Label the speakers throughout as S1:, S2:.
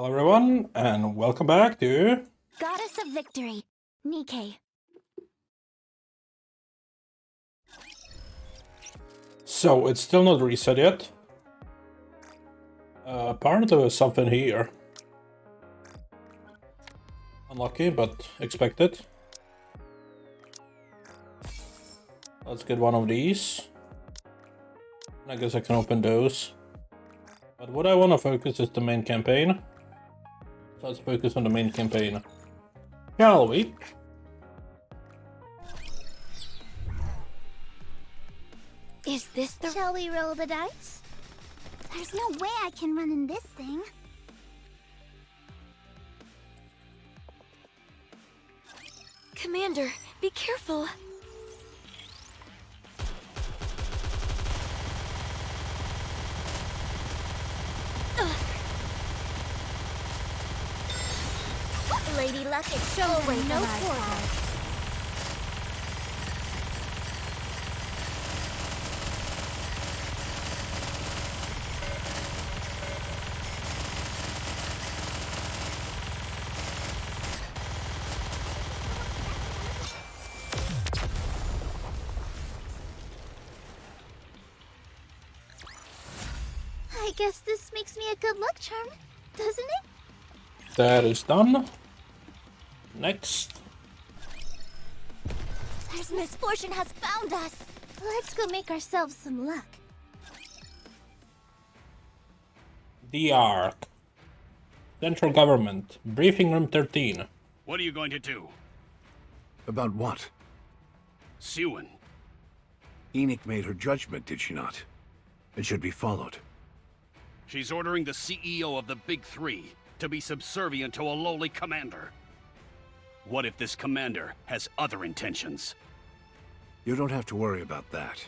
S1: Hello everyone, and welcome back to...
S2: Goddess of Victory, Nikke.
S1: So, it's still not reset yet. Apparently there's something here. Unlucky, but expected. Let's get one of these. I guess I can open those. But what I want to focus is the main campaign. So let's focus on the main campaign. Shall we?
S2: Is this the... Shall we roll the dice? There's no way I can run in this thing. Commander, be careful. Lady Luck is showing no quarter. I guess this makes me a good luck charm, doesn't it?
S1: That is done. Next.
S2: There's misfortune has found us. Let's go make ourselves some luck.
S1: The Ark. Central Government. Briefing Room 13.
S3: What are you going to do?
S4: About what?
S3: Siwyn.
S4: Enoch made her judgment, did she not? It should be followed.
S3: She's ordering the CEO of the Big Three to be subservient to a lowly commander. What if this commander has other intentions?
S4: You don't have to worry about that.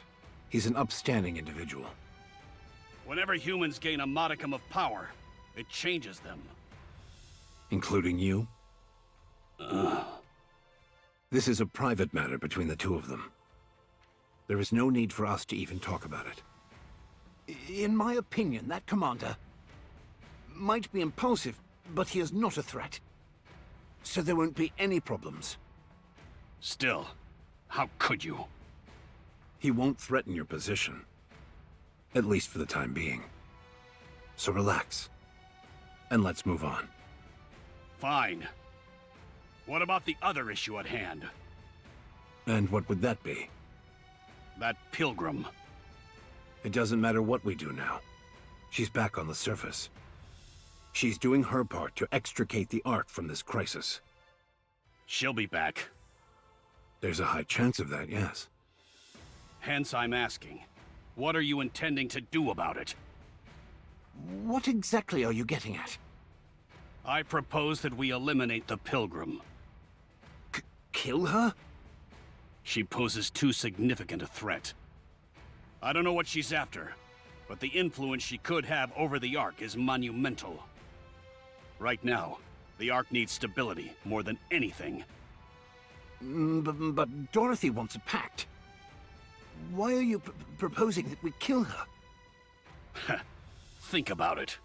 S4: He's an upstanding individual.
S3: Whenever humans gain a modicum of power, it changes them.
S4: Including you? This is a private matter between the two of them. There is no need for us to even talk about it. In my opinion, that commander might be impulsive, but he is not a threat. So there won't be any problems.
S3: Still, how could you?
S4: He won't threaten your position. At least for the time being. So relax. And let's move on.
S3: Fine. What about the other issue at hand?
S4: And what would that be?
S3: That pilgrim.
S4: It doesn't matter what we do now. She's back on the surface. She's doing her part to extricate the Ark from this crisis.
S3: She'll be back.
S4: There's a high chance of that, yes.
S3: Hence I'm asking, what are you intending to do about it?
S4: What exactly are you getting at?
S3: I propose that we eliminate the pilgrim.
S4: Kill her?
S3: She poses too significant a threat. I don't know what she's after, but the influence she could have over the Ark is monumental. Right now, the Ark needs stability more than anything.
S4: But Dorothy wants a pact. Why are you proposing that we kill her?
S3: Think about it.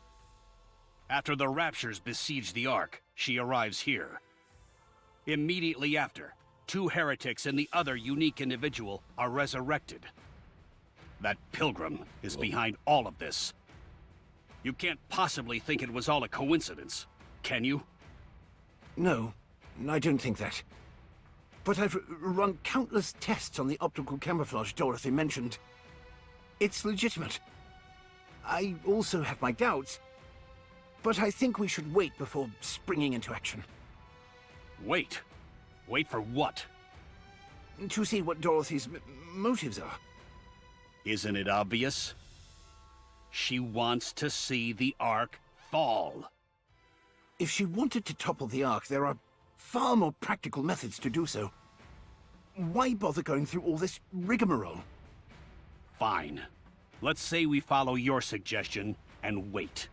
S3: After the Raptures besiege the Ark, she arrives here. Immediately after, two heretics and the other unique individual are resurrected. That pilgrim is behind all of this. You can't possibly think it was all a coincidence, can you?
S4: No, I don't think that. But I've run countless tests on the optical camouflage Dorothy mentioned. It's legitimate. I also have my doubts, but I think we should wait before springing into action.
S3: Wait? Wait for what?
S4: To see what Dorothy's motives are.
S3: Isn't it obvious? She wants to see the Ark fall.
S4: If she wanted to topple the Ark, there are far more practical methods to do so. Why bother going through all this rigmarole?
S3: Fine. Let's say we follow your suggestion and wait.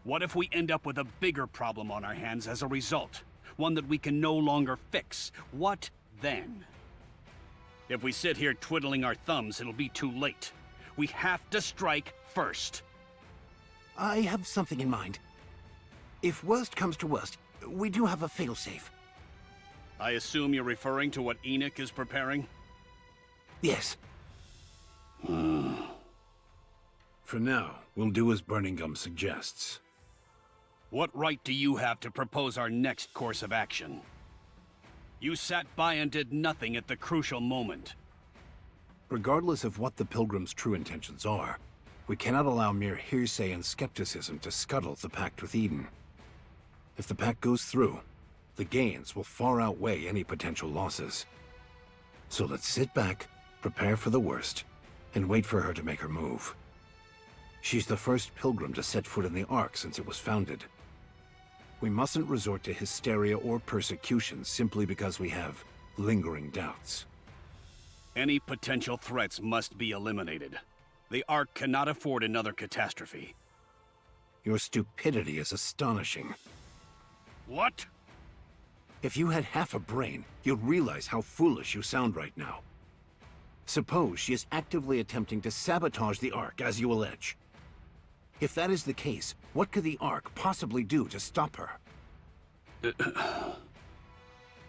S3: What if we end up with a bigger problem on our hands as a result? One that we can no longer fix? What then? If we sit here twiddling our thumbs, it'll be too late. We have to strike first.
S4: I have something in mind. If worst comes to worst, we do have a failsafe.
S3: I assume you're referring to what Enoch is preparing?
S4: Yes.
S5: For now, we'll do as Burningham suggests.
S3: What right do you have to propose our next course of action? You sat by and did nothing at the crucial moment.
S5: Regardless of what the Pilgrims' true intentions are, we cannot allow mere hearsay and skepticism to scuttle the pact with Eden. If the pact goes through, the gains will far outweigh any potential losses. So let's sit back, prepare for the worst, and wait for her to make her move. She's the first Pilgrim to set foot in the Ark since it was founded. We mustn't resort to hysteria or persecution simply because we have lingering doubts.
S3: Any potential threats must be eliminated. The Ark cannot afford another catastrophe.
S5: Your stupidity is astonishing.
S3: What?
S5: If you had half a brain, you'd realize how foolish you sound right now.
S4: Suppose she is actively attempting to sabotage the Ark, as you allege. If that is the case, what could the Ark possibly do to stop her?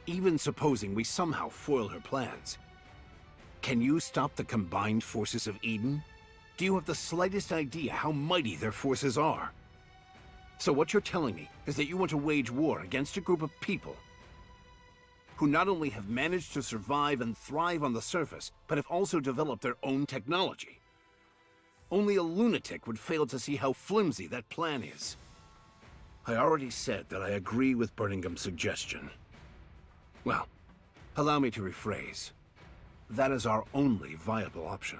S4: Even supposing we somehow foil her plans, can you stop the combined forces of Eden? Do you have the slightest idea how mighty their forces are? So what you're telling me is that you want to wage war against a group of people who not only have managed to survive and thrive on the surface, but have also developed their own technology. Only a lunatic would fail to see how flimsy that plan is.
S5: I already said that I agree with Burningham's suggestion.
S4: Well, allow me to rephrase. That is our only viable option.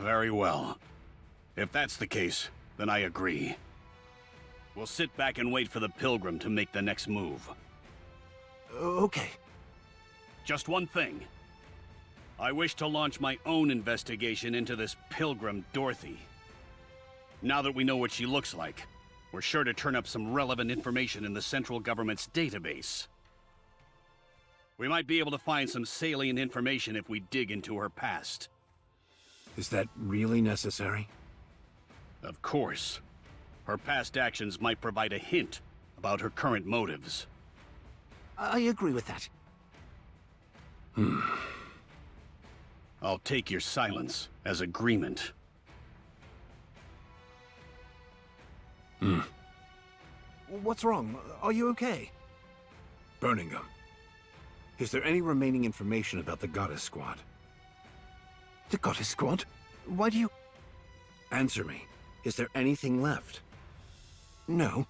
S3: Very well. If that's the case, then I agree. We'll sit back and wait for the Pilgrim to make the next move.
S4: Okay.
S3: Just one thing. I wish to launch my own investigation into this Pilgrim Dorothy. Now that we know what she looks like, we're sure to turn up some relevant information in the central government's database. We might be able to find some salient information if we dig into her past.
S5: Is that really necessary?
S3: Of course. Her past actions might provide a hint about her current motives.
S4: I agree with that.
S3: I'll take your silence as agreement.
S4: What's wrong? Are you okay?
S5: Burningham, is there any remaining information about the Goddess Squad?
S4: The Goddess Squad? Why do you...
S5: Answer me. Is there anything left?
S4: No.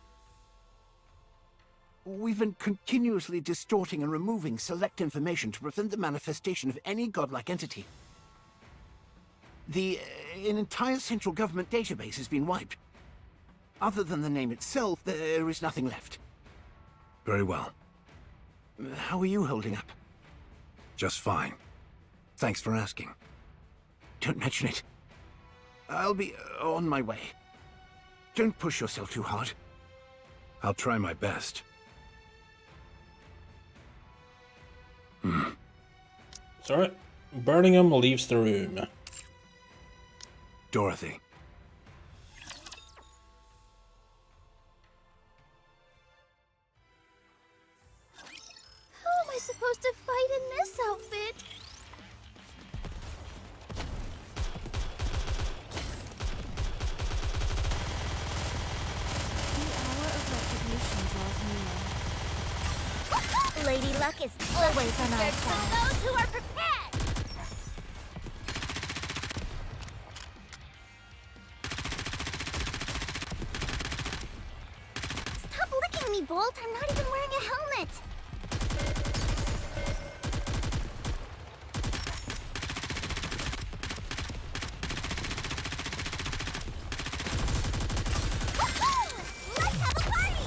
S4: We've been continuously distorting and removing select information to prevent the manifestation of any godlike entity. An entire central government database has been wiped. Other than the name itself, there is nothing left.
S5: Very well.
S4: How are you holding up?
S5: Just fine. Thanks for asking.
S4: Don't mention it. I'll be on my way. Don't push yourself too hard.
S5: I'll try my best.
S1: Sorry. Birmingham leaves the room.
S5: Dorothy.
S2: How am I supposed to fight in this outfit? Lady Luck is always on our side. Those who are prepared! Stop licking me, Bolt! I'm not even wearing a helmet! Let's have a party!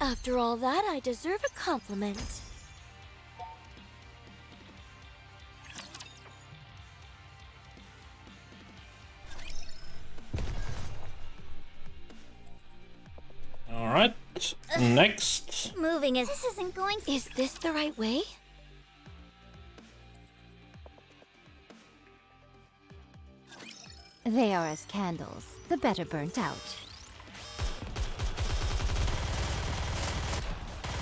S2: After all that, I deserve a compliment.
S1: Alright. Next.
S2: Moving is... This isn't going... Is this the right way?
S6: They are as candles, the better burnt out.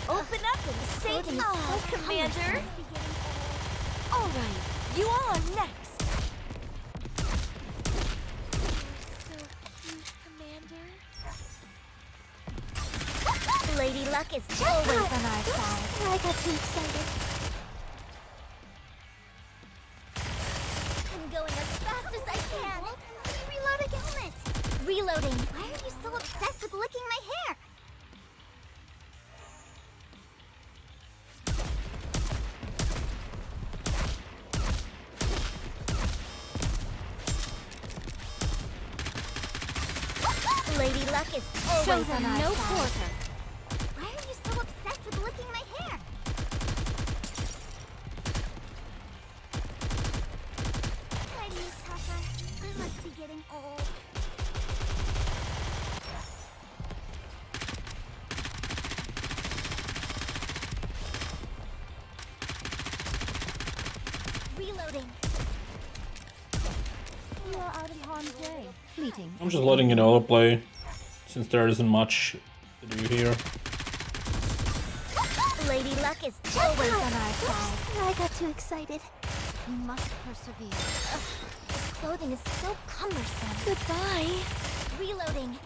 S7: Open up and say hello, Commander! Alright, you are next! So cute, Commander. Lady Luck is always on our side.
S2: I got too excited.
S7: I'm going as fast as I can. Reload again. Reloading.
S2: Why are you so obsessed with licking my hair?
S7: Lady Luck is always on our
S6: no
S7: side.
S6: quarter.
S2: Why are you so obsessed with licking my hair? Hi, Miss Papa. I must be getting old.
S7: Reloading.
S6: You are out in harm's way. Fleeting.
S1: I'm just letting it autoplay, since there isn't much to do here.
S7: Lady Luck is always on our side.
S2: I got too excited.
S6: You must persevere.
S7: This clothing is so cumbersome.
S2: Goodbye.
S7: Reloading.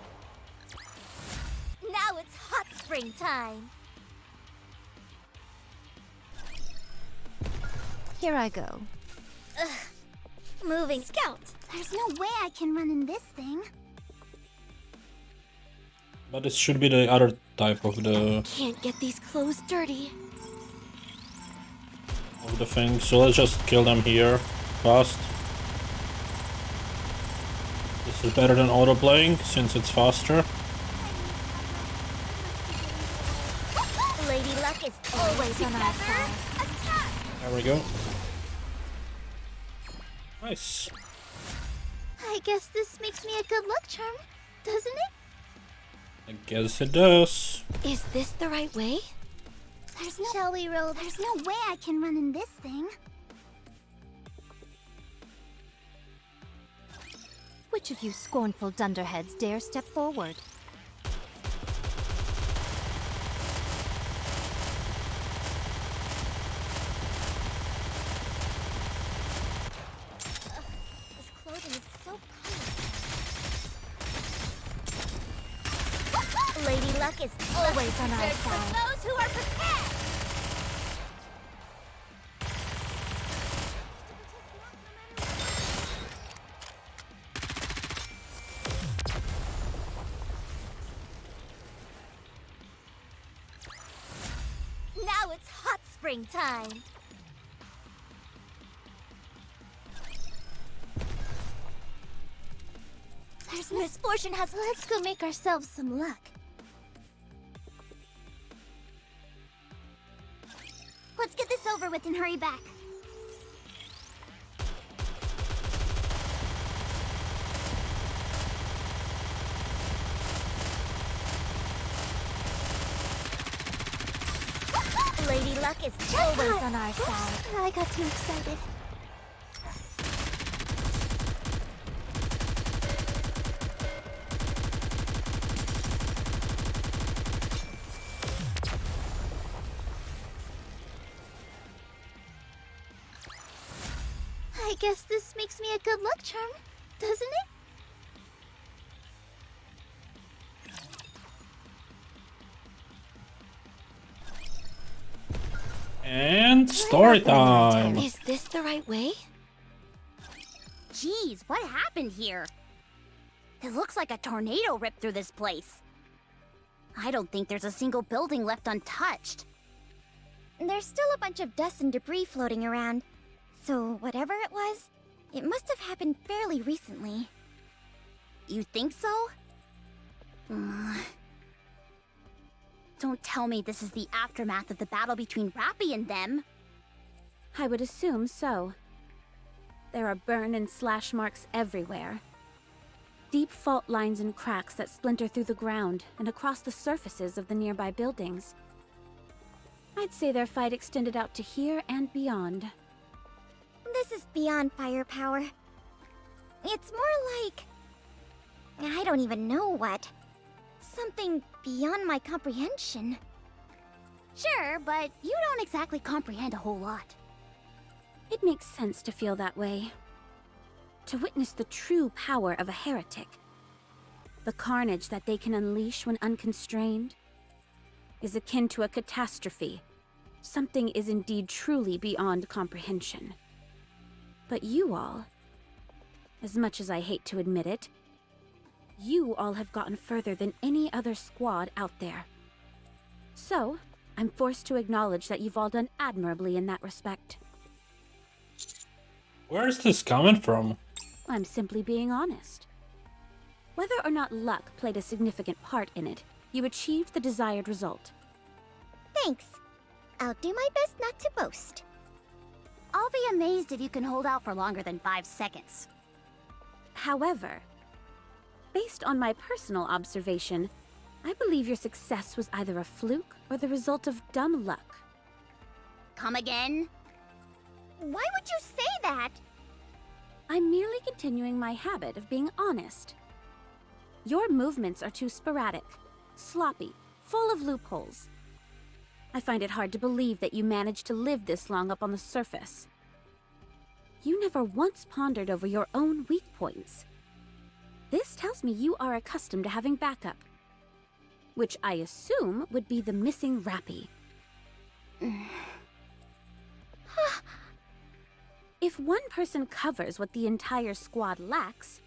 S7: Now it's hot spring time.
S6: Here I go.
S7: Moving. Scout.
S2: There's no way I can run in this thing.
S1: But this should be the other type of the
S7: Can't get these clothes dirty.
S1: thing. So let's just kill them here fast. This is better than autoplaying since it's faster.
S7: Lady Luck is always on our side.
S1: There we go. Nice.
S2: I guess this makes me a good luck charm, doesn't it?
S1: I guess it does.
S7: Is this the right way?
S2: Shall we roll? There's no way I can run in this thing.
S6: Which of you scornful dunderheads dare step forward?
S7: This clothing is so cumbersome. Lady Luck is always on our side.
S2: Those who are prepared.
S7: Now it's hot spring time.
S2: There's misfortune has. Let's go make ourselves some luck. Let's get this over with and hurry back.
S7: Lady Luck is always on our side.
S2: I got too excited. I guess this makes me a good luck charm, doesn't it?
S1: And story time.
S7: Is this the right way?
S2: Geez, what happened here? It looks like a tornado ripped through this place. I don't think there's a single building left untouched. There's still a bunch of dust and debris floating around. So whatever it was, it must have happened fairly recently. You think so? Don't tell me this is the aftermath of the battle between Rappy and them.
S8: I would assume so. There are burn and slash marks everywhere. Deep fault lines and cracks that splinter through the ground and across the surfaces of the nearby buildings. I'd say their fight extended out to here and beyond.
S2: This is beyond firepower. It's more like... I don't even know what. Something beyond my comprehension. Sure, but you don't exactly comprehend a whole lot.
S8: It makes sense to feel that way. To witness the true power of a heretic, the carnage that they can unleash when unconstrained, is akin to a catastrophe. Something is indeed truly beyond comprehension. But you all, as much as I hate to admit it, you all have gotten further than any other squad out there. So, I'm forced to acknowledge that you've all done admirably in that respect.
S1: Where is this coming from?
S8: I'm simply being honest. Whether or not luck played a significant part in it, you achieved the desired result.
S2: Thanks. I'll do my best not to boast. I'll be amazed if you can hold out for longer than 5 seconds.
S8: However, based on my personal observation, I believe your success was either a fluke or the result of dumb luck.
S2: Come again? Why would you say that?
S8: I'm merely continuing my habit of being honest. Your movements are too sporadic, sloppy, full of loopholes. I find it hard to believe that you managed to live this long up on the surface. You never once pondered over your own weak points. This tells me you are accustomed to having backup, which I assume would be the missing Rappy. If one person covers what the entire squad lacks,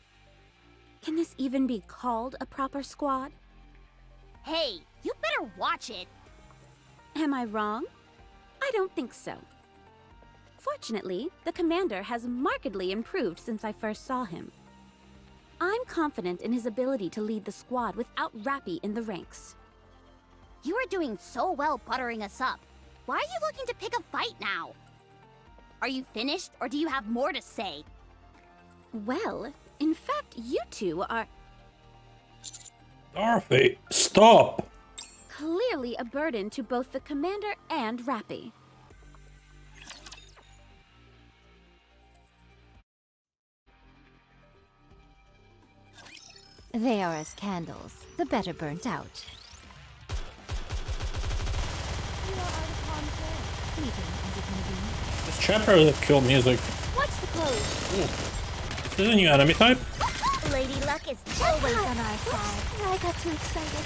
S8: can this even be called a proper squad?
S2: Hey, you better watch it!
S8: Am I wrong? I don't think so. Fortunately, the commander has markedly improved since I first saw him. I'm confident in his ability to lead the squad without Rappy in the ranks.
S2: You are doing so well buttering us up. Why are you looking to pick a fight now? Are you finished, or do you have more to say?
S8: Well, in fact, you two are
S1: Dorothy, stop!
S8: clearly a burden to both the commander and Rappy.
S6: They are as candles, the better burnt out. You are out of harm's way. Fleeting as it may be.
S1: This chapter has kill music.
S7: Watch the clothes.
S1: Ooh. Is this a new enemy type?
S2: Lady Luck is
S7: Always on our side. I got too excited.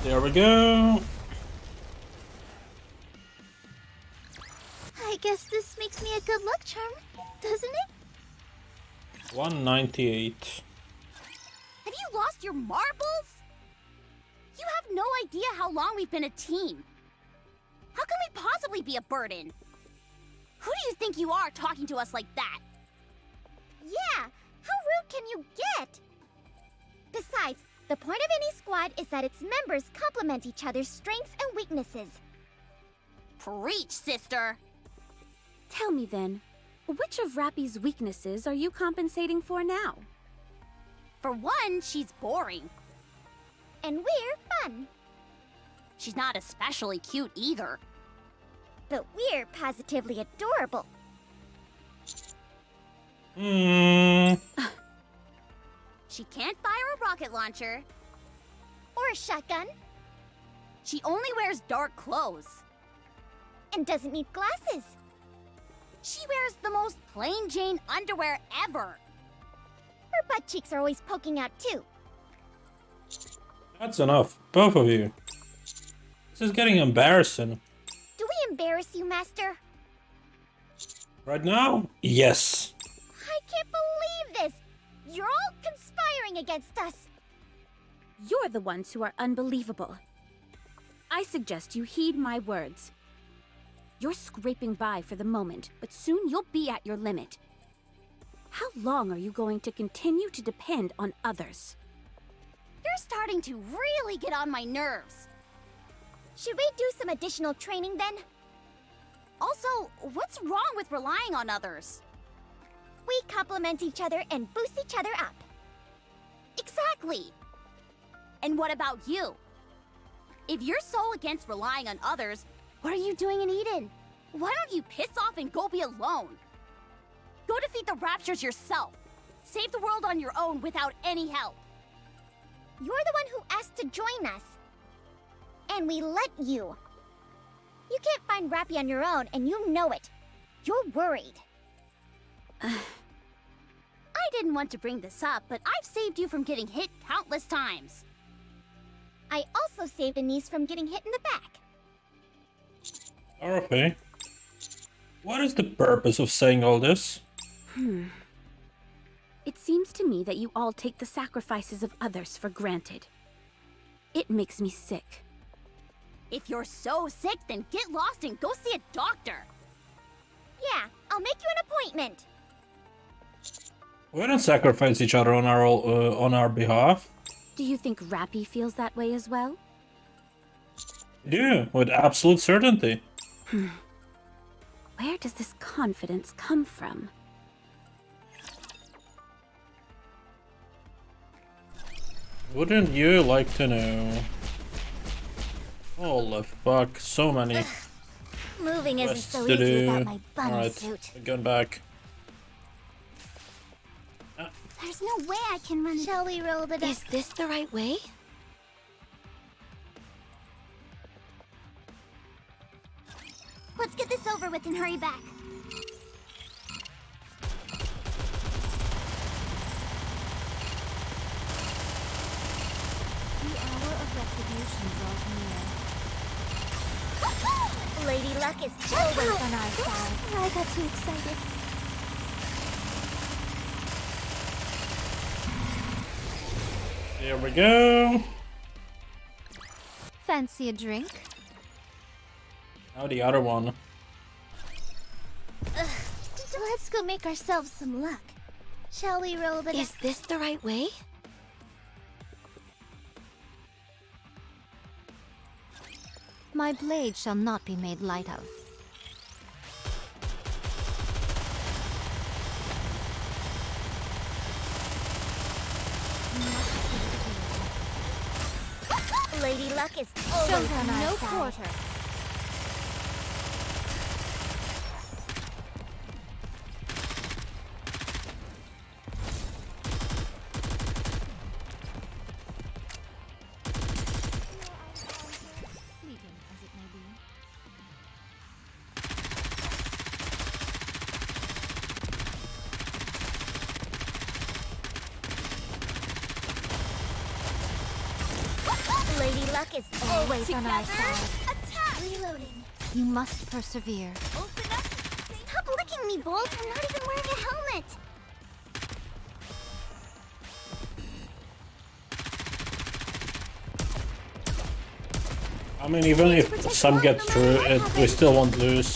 S1: There we go.
S2: I guess this makes me a good luck charm, doesn't it?
S1: 198.
S2: Have you lost your marbles? You have no idea how long we've been a team. How can we possibly be a burden? Who do you think you are talking to us like that? Yeah, how rude can you get? Besides, the point of any squad is that its members complement each other's strengths and weaknesses. Preach, sister!
S8: Tell me then, which of Rappy's weaknesses are you compensating for now?
S2: For one, she's boring. And we're fun. She's not especially cute either. But we're positively adorable. She can't fire a rocket launcher. Or a shotgun. She only wears dark clothes. And doesn't need glasses. She wears the most plain Jane underwear ever. Her butt cheeks are always poking out too.
S1: That's enough, both of you. This is getting embarrassing.
S2: Do we embarrass you, Master?
S1: Right now? Yes.
S2: I can't believe this! You're all conspiring against us!
S8: You're the ones who are unbelievable. I suggest you heed my words. You're scraping by for the moment, but soon you'll be at your limit. How long are you going to continue to depend on others?
S2: You're starting to really get on my nerves. Should we do some additional training then? Also, what's wrong with relying on others?
S7: We complement each other and boost each other up.
S2: Exactly! And what about you? If you're so against relying on others, what are you doing in Eden? Why don't you piss off and go be alone? Go defeat the Raptures yourself. Save the world on your own without any help.
S7: You're the one who asked to join us. And we let you. You can't find Rappy on your own, and you know it. You're worried.
S2: I didn't want to bring this up, but I've saved you from getting hit countless times.
S7: I also saved Anise from getting hit in the back.
S1: Okay. What is the purpose of saying all this?
S8: It seems to me that you all take the sacrifices of others for granted. It makes me sick.
S2: If you're so sick, then get lost and go see a doctor.
S7: Yeah, I'll make you an appointment.
S1: We don't sacrifice each other on our behalf.
S8: Do you think Rappy feels that way as well?
S1: We do, with absolute certainty.
S8: Where does this confidence come from?
S1: Wouldn't you like to know? Holy fuck, so many
S7: Moving isn't
S1: quests
S7: so
S1: to
S7: easy
S1: do.
S7: without my bunny
S1: Alright,
S7: suit.
S1: we're going back.
S2: There's no way I can run.
S7: Shall we roll the dice?
S6: Is this the right way?
S2: Let's get this over with and hurry back.
S6: The hour of retribution draws near.
S7: Lady Luck is always on our side. I got too excited.
S1: Here we go.
S6: Fancy a drink?
S1: Now the other one.
S7: Let's go make ourselves some luck. Shall we roll the
S6: Is
S7: dice?
S6: this the right way? My blade shall not be made light of.
S7: Lady Luck is always
S6: Show
S7: on
S6: them
S7: our
S6: no
S7: side.
S6: quarter. Fleeting as it may be.
S7: Lady Luck is always on our
S2: Together,
S7: side.
S2: attack!
S7: Reloading.
S6: You must persevere.
S2: Open up!
S7: Stop licking me, Bolt. I'm not even wearing a helmet.
S1: I mean, even if some get through it, we still won't lose.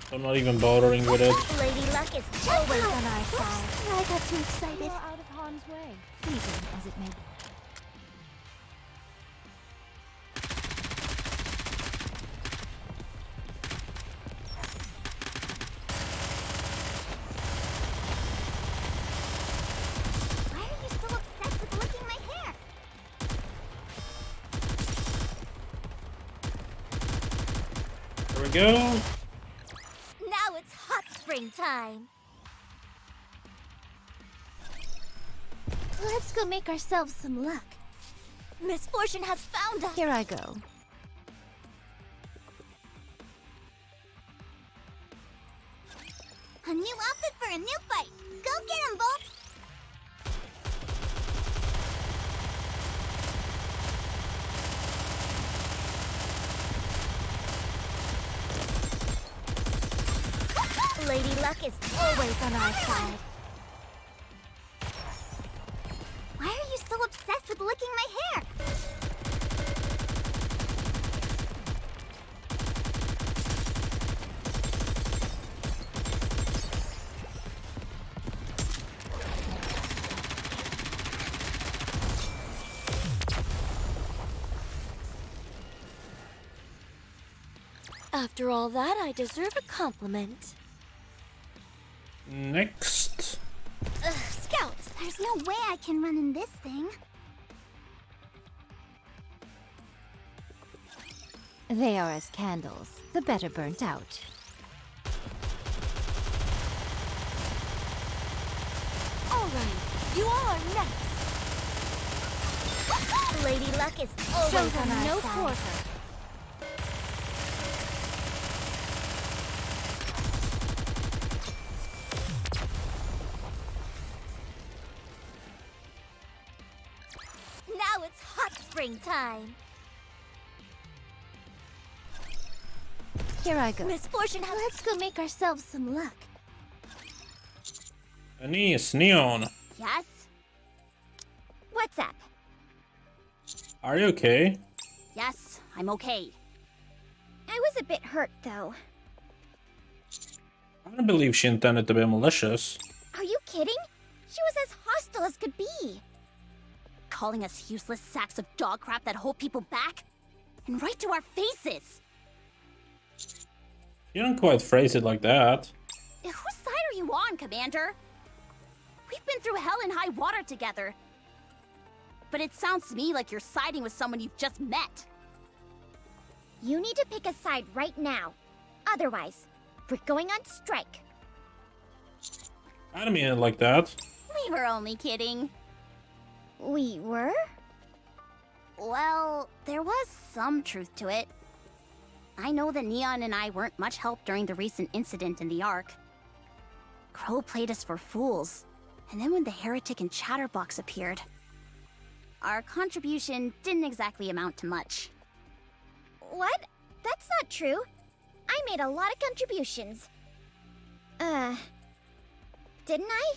S1: So I'm not even bothering with it.
S7: Lady Luck is always on our side. I got too
S6: You
S7: excited.
S6: are out of harm's way. Fleeting as it may be.
S2: Why are you so obsessed with licking my hair?
S1: There we go.
S7: Now it's hot spring time. Let's go make ourselves some luck. Misfortune has found us.
S6: Here I go.
S2: A new outfit for a new fight. Go get him, Bolt!
S7: Lady Luck is always on our side.
S2: Why are you so obsessed with licking my hair?
S6: After all that, I deserve a compliment.
S1: Next.
S7: Scout, there's no way I can run in this thing.
S6: They are as candles, the better burnt out. Alright, you all are next.
S7: Lady Luck is always
S6: Shows
S7: on
S6: them
S7: our
S6: no
S7: side.
S6: quarter.
S7: Now it's hot springtime.
S6: Here I go.
S7: Misfortune has. Let's go make ourselves some luck.
S1: Anise, Neon.
S2: Yes?
S7: What's up?
S1: Are you okay?
S2: Yes, I'm okay.
S7: I was a bit hurt, though.
S1: I don't believe she intended to be malicious.
S7: Are you kidding? She was as hostile as could be.
S2: Calling us useless sacks of dog crap that hold people back? And right to our faces!
S1: You don't quite phrase it like that.
S2: Whose side are you on, Commander? We've been through hell and high water together. But it sounds to me like you're siding with someone you've just met.
S7: You need to pick a side right now. Otherwise, we're going on strike.
S1: I don't mean it like that.
S2: We were only kidding.
S7: We were?
S2: Well, there was some truth to it. I know that Neon and I weren't much help during the recent incident in the Ark. Crow played us for fools, and then when the Heretic and Chatterbox appeared, our contribution didn't exactly amount to much.
S7: What? That's not true. I made a lot of contributions. Didn't I?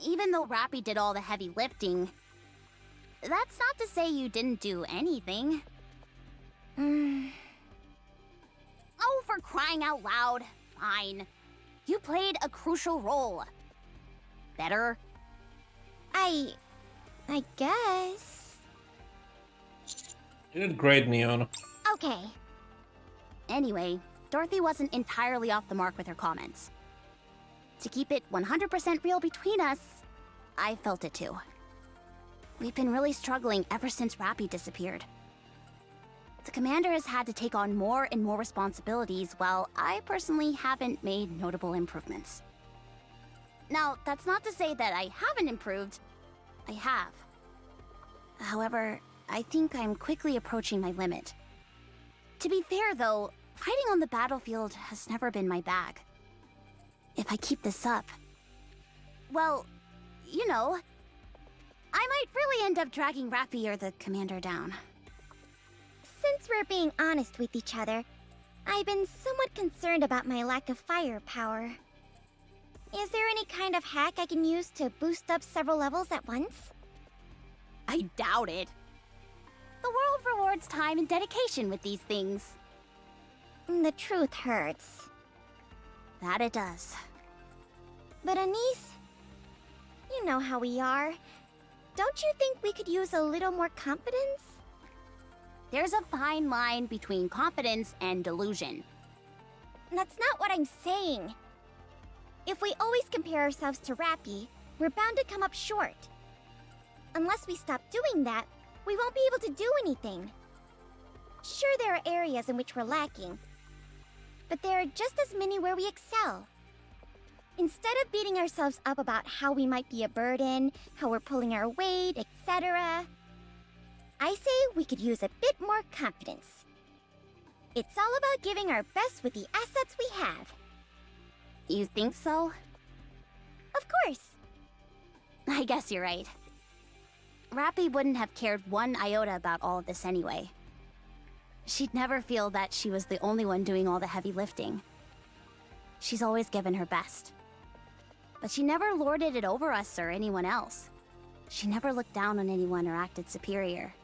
S2: Even though Rappy did all the heavy lifting, that's not to say you didn't do anything. Oh, for crying out loud. Fine. You played a crucial role. Better?
S7: I guess.
S1: You did great, Neon.
S7: Okay.
S2: Anyway, Dorothy wasn't entirely off the mark with her comments. To keep it 100% real between us, I felt it too. We've been really struggling ever since Rappy disappeared. The commander has had to take on more and more responsibilities, while I personally haven't made notable improvements. Now, that's not to say that I haven't improved. I have. However, I think I'm quickly approaching my limit. To be fair, though, fighting on the battlefield has never been my bag. If I keep this up, well, you know, I might really end up dragging Rappy or the commander down.
S7: Since we're being honest with each other, I've been somewhat concerned about my lack of firepower. Is there any kind of hack I can use to boost up several levels at once?
S2: I doubt it. The world rewards time and dedication with these things.
S7: The truth hurts.
S2: That it does.
S7: But Anise, you know how we are. Don't you think we could use a little more confidence?
S2: There's a fine line between confidence and delusion.
S7: That's not what I'm saying. If we always compare ourselves to Rappy, we're bound to come up short. Unless we stop doing that, we won't be able to do anything. Sure, there are areas in which we're lacking, but there are just as many where we excel. Instead of beating ourselves up about how we might be a burden, how we're pulling our weight, etc., I say we could use a bit more confidence. It's all about giving our best with the assets we have.
S2: You think so?
S7: Of course.
S2: I guess you're right. Rappy wouldn't have cared one iota about all of this anyway. She'd never feel that she was the only one doing all the heavy lifting. She's always given her best. But she never lorded it over us or anyone else. She never looked down on anyone or acted superior.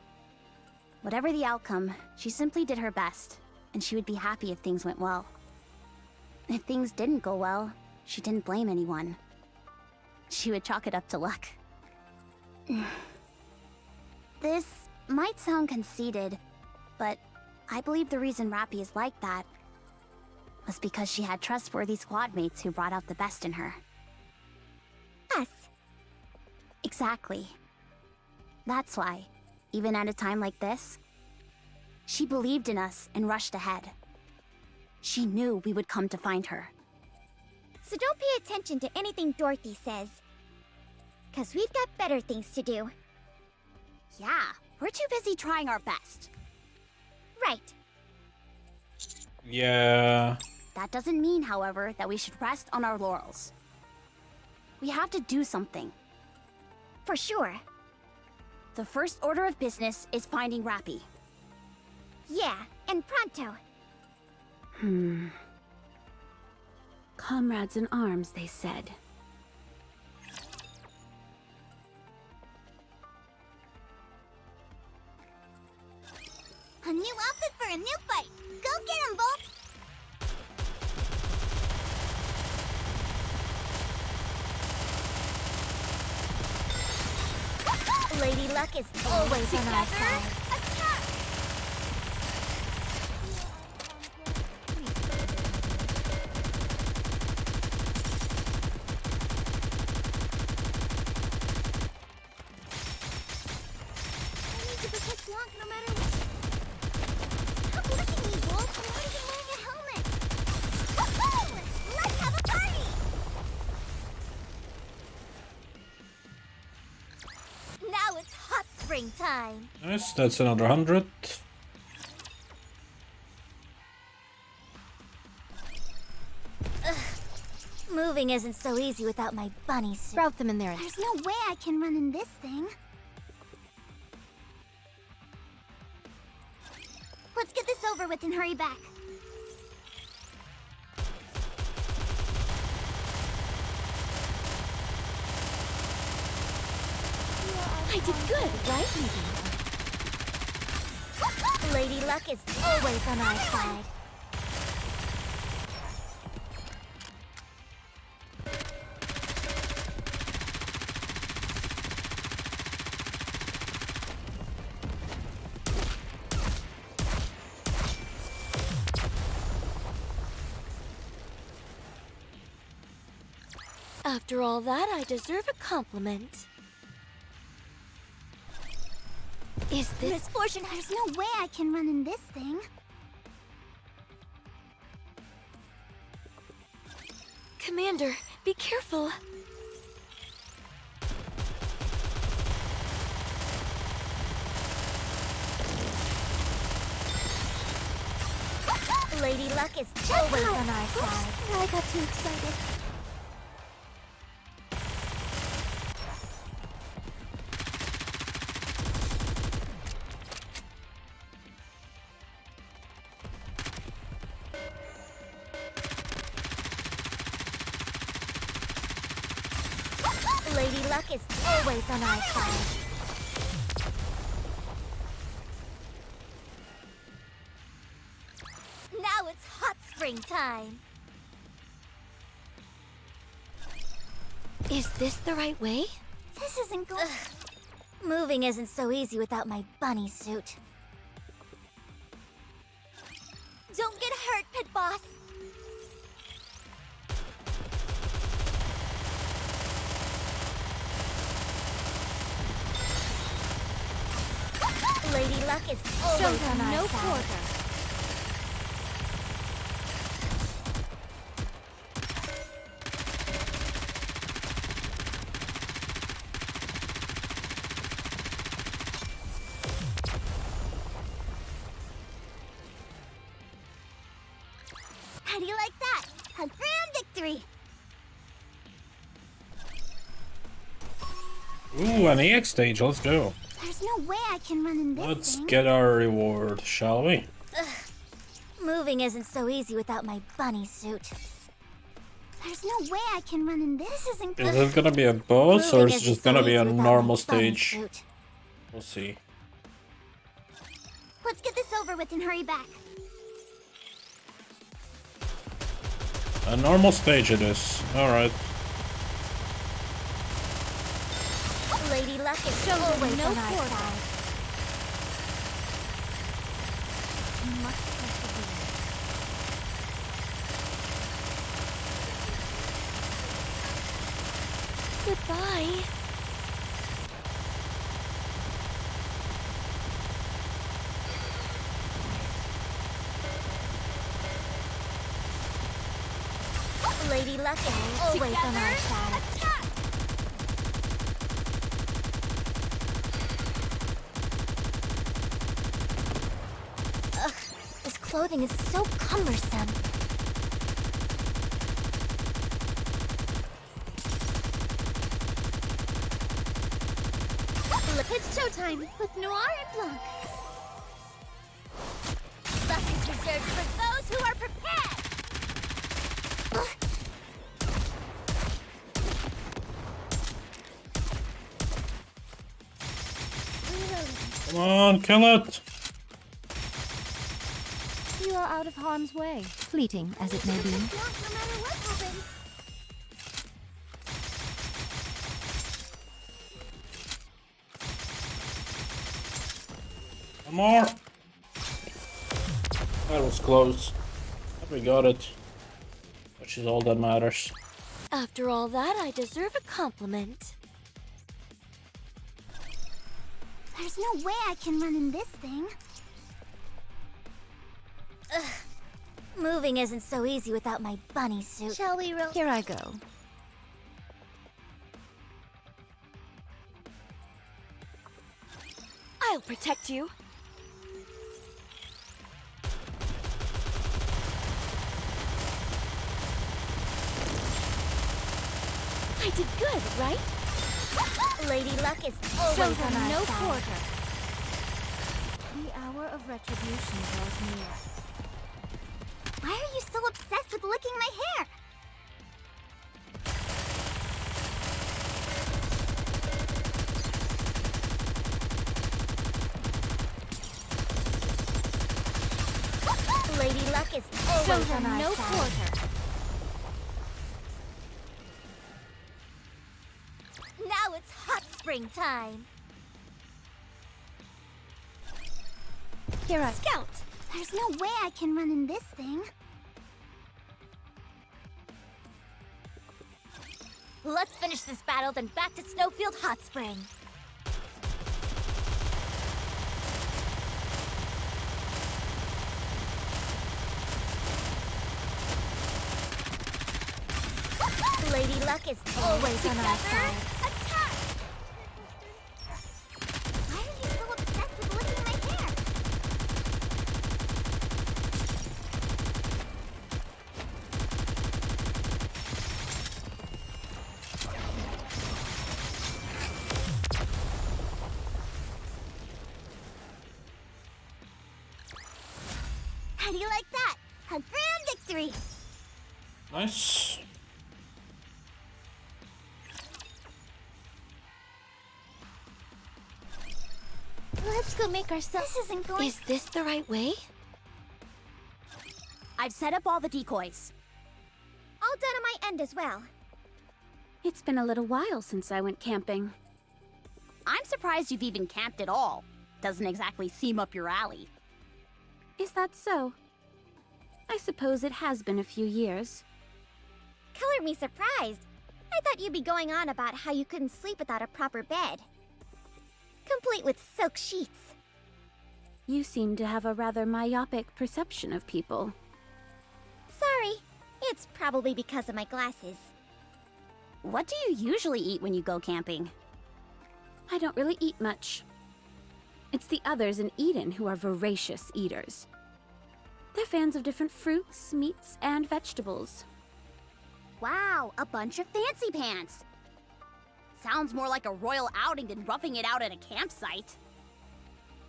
S2: Whatever the outcome, she simply did her best, and she would be happy if things went well. If things didn't go well, she didn't blame anyone. She would chalk it up to luck. This might sound conceited, but I believe the reason Rappy is like that was because she had trustworthy squad mates who brought out the best in her.
S7: Us.
S2: Exactly. That's why, even at a time like this, she believed in us and rushed ahead. She knew we would come to find her.
S7: So don't pay attention to anything Dorothy says. 'Cause we've got better things to do.
S2: Yeah, we're too busy trying our best.
S7: Right.
S1: Yeah.
S2: That doesn't mean, however, that we should rest on our laurels. We have to do something.
S7: For sure.
S2: The first order of business is finding Rappy.
S7: Yeah, and pronto.
S8: Comrades in arms, they said.
S7: A new outfit for a new fight. Go get him, Bolt! Lady Luck is always on our side. Attack! I need to protect Blanc no matter what. Stop looking at me, Wolf! I'm not even wearing a helmet! Woohoo! Let's have a party! Now it's hot spring time!
S1: Nice, that's another 100.
S7: Moving isn't so easy without my bunny suit.
S6: Route them in there.
S7: There's no way I can run in this thing. Let's get this over with and hurry back.
S6: I did good, right?
S7: Lady Luck is always on our side.
S6: After all that, I deserve a compliment. Is this...
S7: Misfortune, there's no way I can run in this thing.
S6: Commander, be careful.
S7: Lady Luck is always on our side.
S6: I got too excited.
S7: Lady Luck is always on our side. Now it's hot spring time.
S6: Is this the right way?
S7: This isn't going. Moving isn't so easy without my bunny suit. Don't get hurt, Pit Boss. Lady Luck is always on our side. How do you like that? A grand victory!
S1: Ooh, an EX stage, let's go.
S7: There's no way I can run in this
S1: Let's
S7: thing.
S1: get our reward, shall we?
S7: Moving isn't so easy without my bunny suit. There's no way I can run in this. Isn't
S1: Is it gonna be a boss or
S7: Moving
S1: is it
S7: isn't
S1: just gonna
S7: so
S1: be a
S7: easy without
S1: normal
S7: my bunny
S1: stage?
S7: suit.
S1: We'll see.
S7: Let's get this over with and hurry back.
S1: A normal stage it is. Alright.
S7: Lady Luck is always on our side.
S6: Goodbye.
S7: Lady Luck is always on our side.
S2: Attack!
S7: Ugh, this clothing is so cumbersome.
S6: It's showtime with Noir and Blanc.
S2: Blessings reserved for those who are prepared!
S1: Come on, kill it!
S6: You are out of harm's way, fleeting as it may be.
S7: No matter what happens.
S1: One more! That was close. But we got it. Which is all that matters.
S6: After all that, I deserve a compliment.
S2: There's no way I can run in this thing.
S7: Moving isn't so easy without my bunny suit.
S6: Shall we roll? Here I go. I'll protect you. I did good, right?
S7: Lady Luck is always
S6: Show
S7: on
S6: them
S7: our
S6: no
S7: side.
S6: quarter. The hour of retribution draws near.
S2: Why are you so obsessed with licking my hair?
S7: Lady Luck is
S6: Show
S7: always
S6: them
S7: on our
S6: no
S7: side.
S6: quarter.
S7: Now it's hot spring time.
S6: Here I
S7: Scout.
S2: There's no way I can run in this thing.
S7: Let's finish this battle, then back to Snowfield Hot Spring. Lady Luck is always on our side.
S2: Attack! Why are you so obsessed with licking my hair? How do you like that? A grand victory!
S1: Nice.
S6: Let's go make ourselves.
S2: This isn't going.
S6: Is this the right way?
S2: I've set up all the decoys.
S7: All done on my end as well.
S8: It's been a little while since I went camping.
S2: I'm surprised you've even camped at all. Doesn't exactly seem up your alley.
S8: Is that so? I suppose it has been a few years.
S7: Colored me surprised. I thought you'd be going on about how you couldn't sleep without a proper bed. Complete with silk sheets.
S8: You seem to have a rather myopic perception of people.
S7: Sorry. It's probably because of my glasses.
S2: What do you usually eat when you go camping?
S8: I don't really eat much. It's the others in Eden who are voracious eaters. They're fans of different fruits, meats, and vegetables.
S2: Wow, a bunch of fancy pants. Sounds more like a royal outing than roughing it out at a campsite.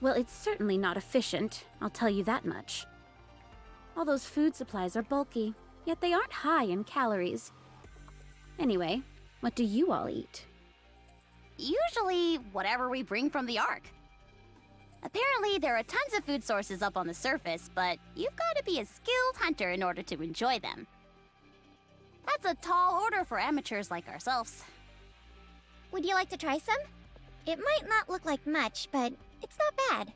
S8: Well, it's certainly not efficient, I'll tell you that much. All those food supplies are bulky, yet they aren't high in calories. Anyway, what do you all eat?
S2: Usually, whatever we bring from the Ark. Apparently, there are tons of food sources up on the surface, but you've got to be a skilled hunter in order to enjoy them. That's a tall order for amateurs like ourselves.
S7: Would you like to try some? It might not look like much, but it's not bad.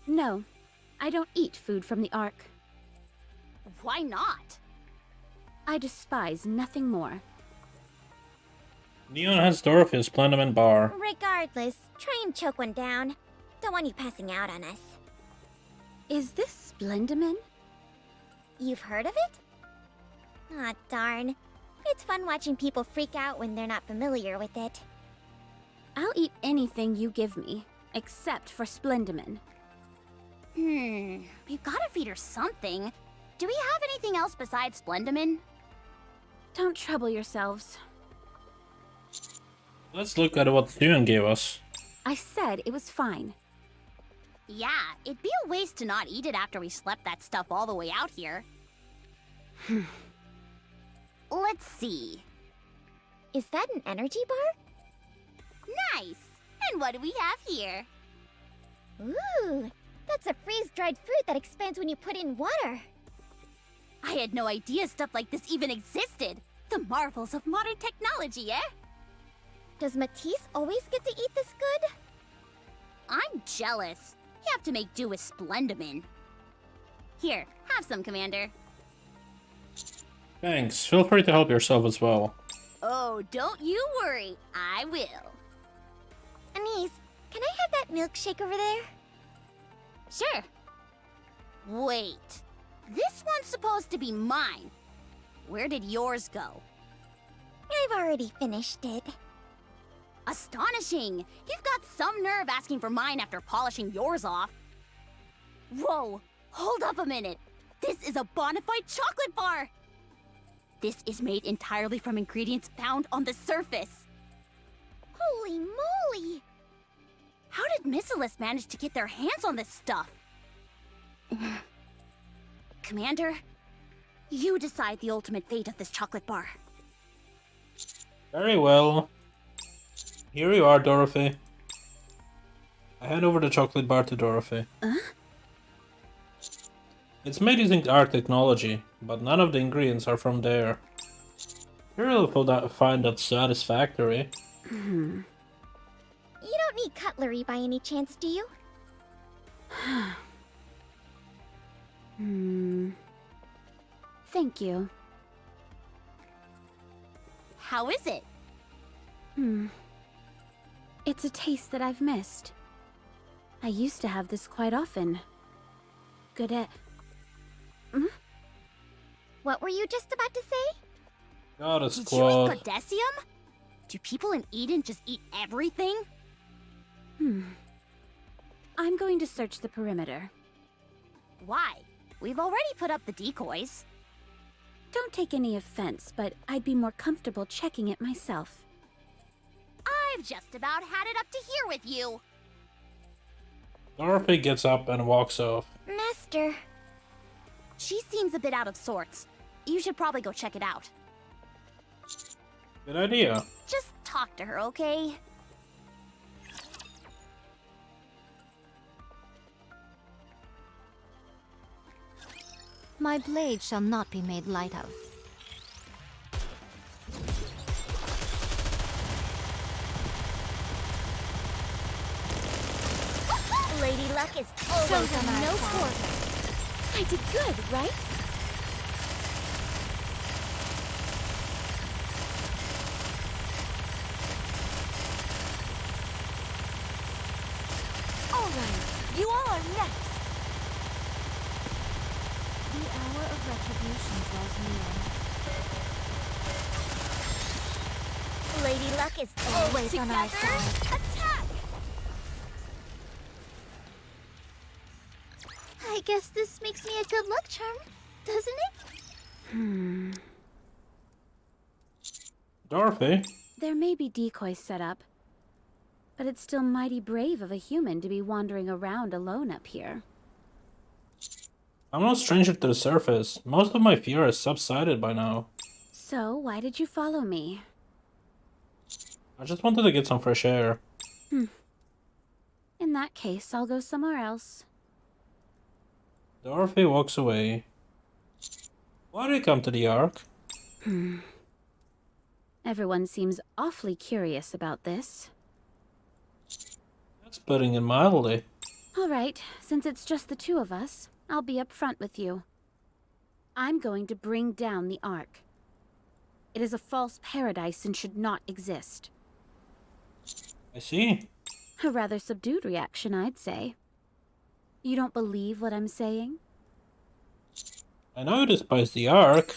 S8: No, I don't eat food from the Ark.
S2: Why not?
S8: I despise nothing more.
S1: Neon has Dorothy's Plenament bar.
S7: Regardless, try and choke one down. Don't want you passing out on us.
S8: Is this Splendimin?
S7: You've heard of it? Aw, darn. It's fun watching people freak out when they're not familiar with it.
S8: I'll eat anything you give me, except for Splendimin.
S2: We've gotta feed her something. Do we have anything else besides Splendimin?
S8: Don't trouble yourselves.
S1: Let's look at what Thune gave us.
S8: I said it was fine.
S2: Yeah, it'd be a waste to not eat it after we slept that stuff all the way out here. Let's see.
S7: Is that an energy bar?
S2: Nice! And what do we have here?
S7: Ooh, that's a freeze-dried fruit that expands when you put in water.
S2: I had no idea stuff like this even existed. The marvels of modern technology, eh?
S7: Does Matisse always get to eat this good?
S2: I'm jealous. You have to make do with Splendimin. Here, have some, Commander.
S1: Thanks. Feel free to help yourself as well.
S2: Oh, don't you worry. I will.
S7: Anise, can I have that milkshake over there?
S2: Sure. Wait. This one's supposed to be mine. Where did yours go?
S7: I've already finished it.
S2: Astonishing! You've got some nerve asking for mine after polishing yours off. Whoa! Hold up a minute! This is a bona fide chocolate bar! This is made entirely from ingredients found on the surface.
S7: Holy moly!
S2: How did Missilus manage to get their hands on this stuff? Commander, you decide the ultimate fate of this chocolate bar.
S1: Very well. Here you are, Dorothy. I hand over the chocolate bar to Dorothy. It's made using art technology, but none of the ingredients are from there. Sure, you'll find that satisfactory.
S7: You don't need cutlery by any chance, do you?
S8: Thank you.
S2: How is it?
S8: It's a taste that I've missed. I used to have this quite often. Good at...
S7: What were you just about to say?
S1: Got a
S2: Did you
S1: squad.
S2: eat Codecium? Do people in Eden just eat everything?
S8: I'm going to search the perimeter.
S2: Why? We've already put up the decoys.
S8: Don't take any offense, but I'd be more comfortable checking it myself.
S2: I've just about had it up to here with you.
S1: Dorothy gets up and walks off.
S7: Master.
S2: She seems a bit out of sorts. You should probably go check it out.
S1: Good idea.
S2: Just talk to her, okay?
S6: My blade shall not be made light of.
S7: Lady Luck is always on our
S6: no
S7: side.
S6: quarter.
S8: I did good, right?
S6: All right, you all are next. The hour of retribution draws near.
S7: Lady Luck is always on our side.
S2: Attack!
S7: I guess this makes me a good luck charm, doesn't it?
S1: Dorothy?
S8: There may be decoys set up, but it's still mighty brave of a human to be wandering around alone up here.
S1: I'm no stranger to the surface. Most of my fear has subsided by now.
S8: So, why did you follow me?
S1: I just wanted to get some fresh air.
S8: In that case, I'll go somewhere else.
S1: Dorothy walks away. Why did you come to the Ark?
S8: Everyone seems awfully curious about this.
S1: That's putting it mildly.
S8: All right, since it's just the two of us, I'll be up front with you. I'm going to bring down the Ark. It is a false paradise and should not exist.
S1: I see.
S8: A rather subdued reaction, I'd say. You don't believe what I'm saying?
S1: I know you despise the Ark,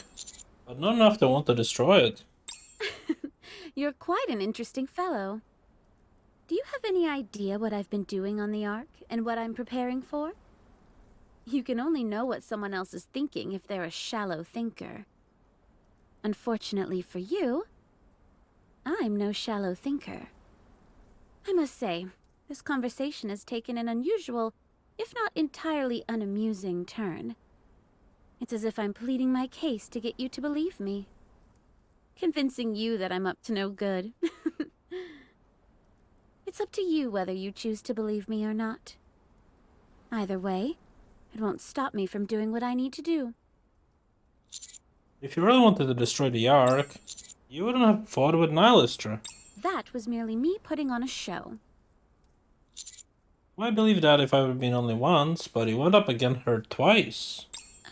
S1: but not enough to want to destroy it.
S8: You're quite an interesting fellow. Do you have any idea what I've been doing on the Ark and what I'm preparing for? You can only know what someone else is thinking if they're a shallow thinker. Unfortunately for you, I'm no shallow thinker. I must say, this conversation has taken an unusual, if not entirely unamusing turn. It's as if I'm pleading my case to get you to believe me. Convincing you that I'm up to no good. It's up to you whether you choose to believe me or not. Either way, it won't stop me from doing what I need to do.
S1: If you really wanted to destroy the Ark, you wouldn't have fought with Nihilistra.
S8: That was merely me putting on a show.
S1: I believe that if I would have been only once, but he went up against her twice.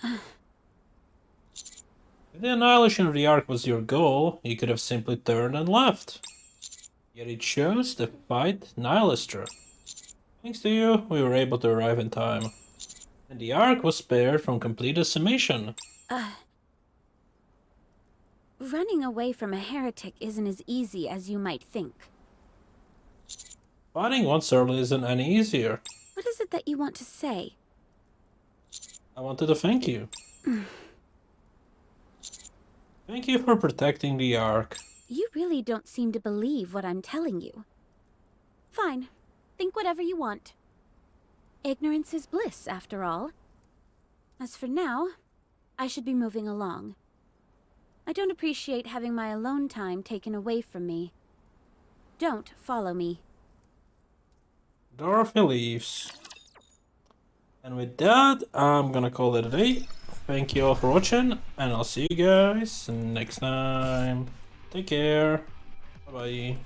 S1: If the annihilation of the Ark was your goal, you could have simply turned and left. Yet he chose to fight Nihilistra. Thanks to you, we were able to arrive in time. And the Ark was spared from complete decimation.
S8: Running away from a heretic isn't as easy as you might think.
S1: Fighting one certainly isn't any easier.
S8: What is it that you want to say?
S1: I wanted to thank you. Thank you for protecting the Ark.
S8: You really don't seem to believe what I'm telling you. Fine. Think whatever you want. Ignorance is bliss, after all. As for now, I should be moving along. I don't appreciate having my alone time taken away from me. Don't follow me.
S1: Dorothy leaves. And with that, I'm gonna call it a day. Thank you all for watching, and I'll see you guys next time. Take care. Bye bye.